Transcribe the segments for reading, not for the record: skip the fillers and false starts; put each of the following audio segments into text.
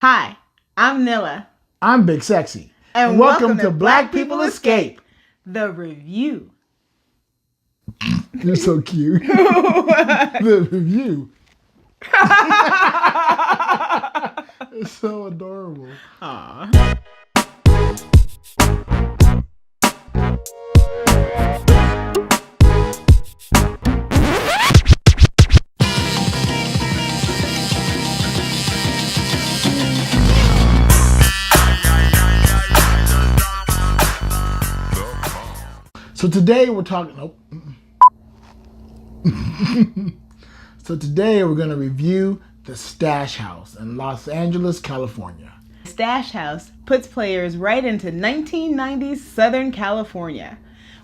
Hi, I'm Nilla. I'm Big Sexy. And welcome to Black People Escape, the review. You're so cute. The review. It's so adorable. Aww. So today we're talking. Nope. So today we're going to review the Stash House in Los Angeles, California. Stash House puts players right into 1990s Southern California,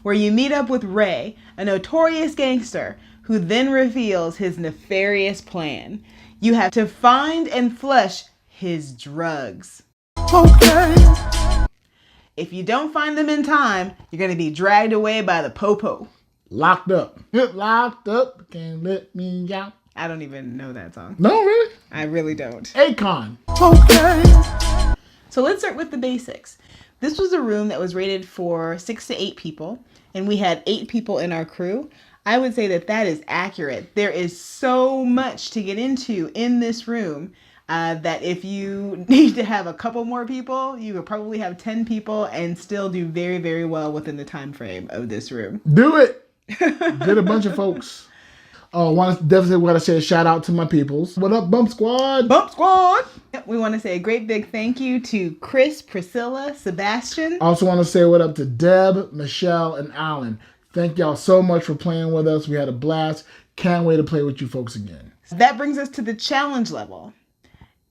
where you meet up with Ray, a notorious gangster, who then reveals his nefarious plan. You have to find and flush his drugs. Okay. If you don't find them in time, you're going to be dragged away by the popo. Locked up. Locked up. Can't let me out. I don't even know that song. No, really? I really don't. Akon. Okay. So let's start with the basics. This was a room that was rated for 6 to 8 people, and we had 8 people in our crew. I would say that that is accurate. There is so much to get into in this room that if you need to have a couple more people, you could probably have 10 people and still do very, very well within the time frame of this room. Do it. Get a bunch of folks. Oh, definitely want to say a shout out to my peoples. What up, Bump Squad? Bump Squad! We want to say a great big thank you to Chris, Priscilla, Sebastian. Also want to say what up to Deb, Michelle, and Alan. Thank y'all so much for playing with us. We had a blast. Can't wait to play with you folks again. That brings us to the challenge level.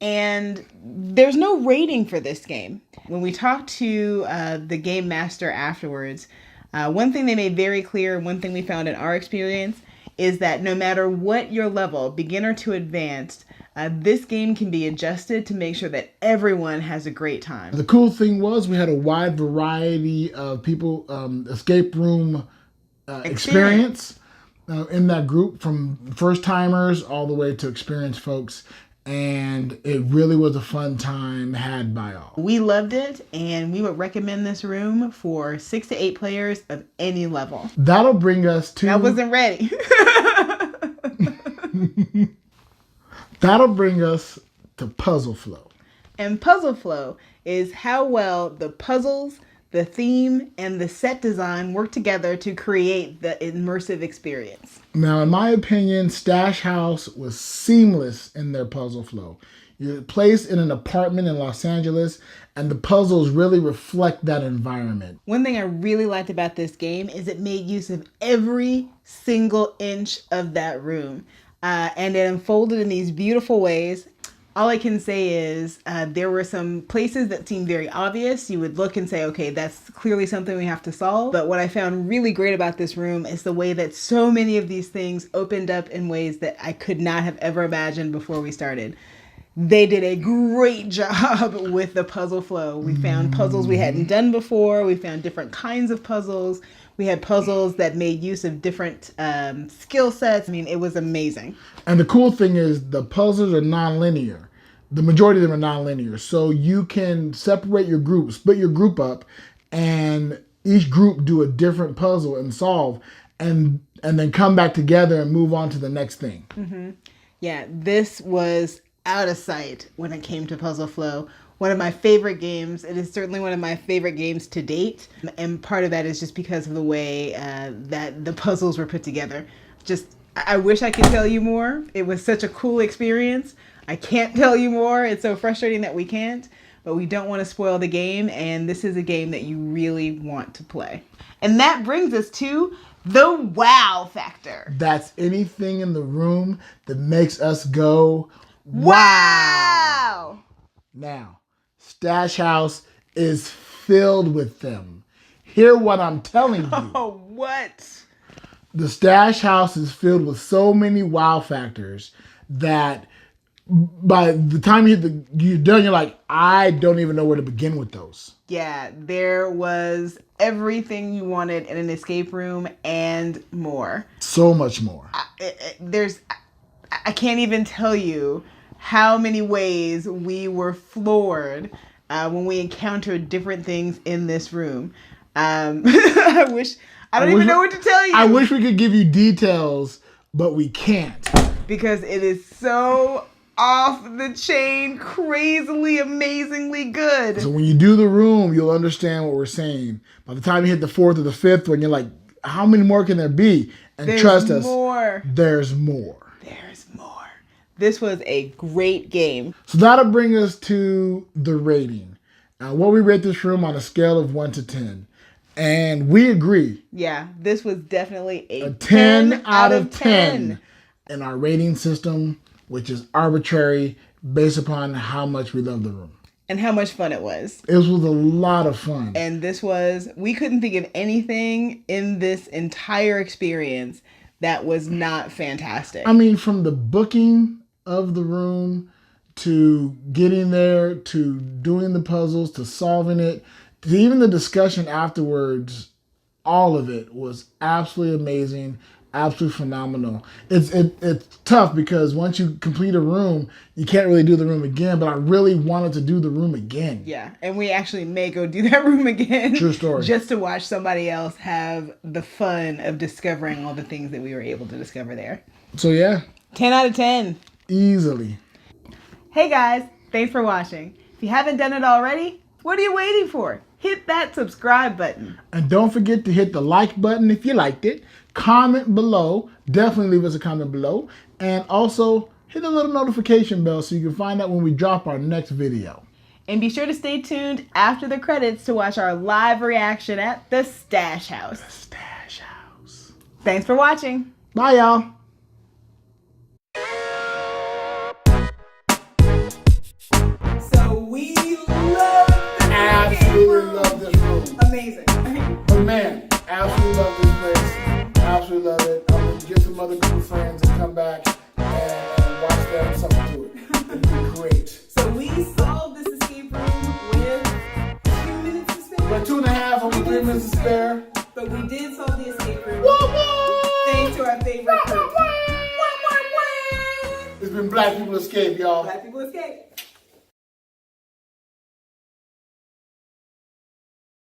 And there's no rating for this game. When we talked to the game master afterwards, one thing they made very clear, one thing we found in our experience, is that no matter what your level, beginner to advanced, this game can be adjusted to make sure that everyone has a great time. The cool thing was we had a wide variety of people, escape room experience in that group, from first timers all the way to experienced folks. And it really was a fun time had by all. We loved it, and we would recommend this room for 6 to 8 players of any level. That'll bring us to... I wasn't ready. That'll bring us to Puzzle Flow. And Puzzle Flow is how well the puzzles, the theme, and the set design work together to create the immersive experience. Now, in my opinion, Stash House was seamless in their puzzle flow. You're placed in an apartment in Los Angeles, and the puzzles really reflect that environment. One thing I really liked about this game is it made use of every single inch of that room. And it unfolded in these beautiful ways. All I can say is there were some places that seemed very obvious. You would look and say, okay, that's clearly something we have to solve. But what I found really great about this room is the way that so many of these things opened up in ways that I could not have ever imagined before we started. They did a great job with the puzzle flow. We found puzzles we hadn't done before. We found different kinds of puzzles. We had puzzles that made use of different skill sets. I mean, it was amazing. And the cool thing is the puzzles are non-linear. The majority of them are non-linear. So you can separate your group, split your group up, and each group do a different puzzle and solve, and then come back together and move on to the next thing. Mm-hmm. Yeah, this was out of sight when it came to Puzzle Flow. One of my favorite games. It is certainly one of my favorite games to date. And part of that is just because of the way that the puzzles were put together. I wish I could tell you more. It was such a cool experience. I can't tell you more. It's so frustrating that we can't. But we don't want to spoil the game. And this is a game that you really want to play. And that brings us to the wow factor. That's anything in the room that makes us go, wow! Now, Stash House is filled with them. Hear what I'm telling you. Oh, what? The Stash House is filled with so many wow factors that by the time you're done, you're like, I don't even know where to begin with those. Yeah, there was everything you wanted in an escape room and more. So much more. I can't even tell you how many ways we were floored when we encountered different things in this room. I don't even know what to tell you. I wish we could give you details, but we can't. Because it is so off the chain, crazily, amazingly good. So when you do the room, you'll understand what we're saying. By the time you hit the fourth or the fifth one, you're like, how many more can there be? And There's trust us, more. there's more. There's more. This was a great game. So that'll bring us to the rating. What we rate this room on a scale of 1 to 10. And we agree. Yeah, this was definitely a 10 out of 10 in our rating system, which is arbitrary based upon how much we love the room. And how much fun it was. It was a lot of fun. And we couldn't think of anything in this entire experience that was not fantastic. I mean, from the booking of the room to getting there to doing the puzzles to solving it to even the discussion afterwards, all of it was absolutely amazing, absolutely phenomenal. It's tough because once you complete a room, you can't really do the room again, but I really wanted to do the room again. Yeah, and we actually may go do that room again. True story. Just to watch somebody else have the fun of discovering all the things that we were able to discover there. So yeah. 10 out of 10. Easily. Hey guys, thanks for watching. If you haven't done it already, what are you waiting for? Hit that subscribe button. And don't forget to hit the like button if you liked it. Comment below. Definitely leave us a comment below. And also hit the little notification bell so you can find out when we drop our next video. And be sure to stay tuned after the credits to watch our live reaction at the Stash House. The Stash House. Thanks for watching. Bye, y'all. So we Absolutely love this room. Amazing. But man, absolutely love this place. Absolutely love it. I'm going to get some other group of friends and come back and watch them something to it. It'd be great. So we solved this escape room with 2 minutes to spare. But 2.5 over 3 minutes to spare. But we did solve the escape room. Woo-woo! Thanks to our favorite crew. It's been Black People Escape, y'all. Black People Escape.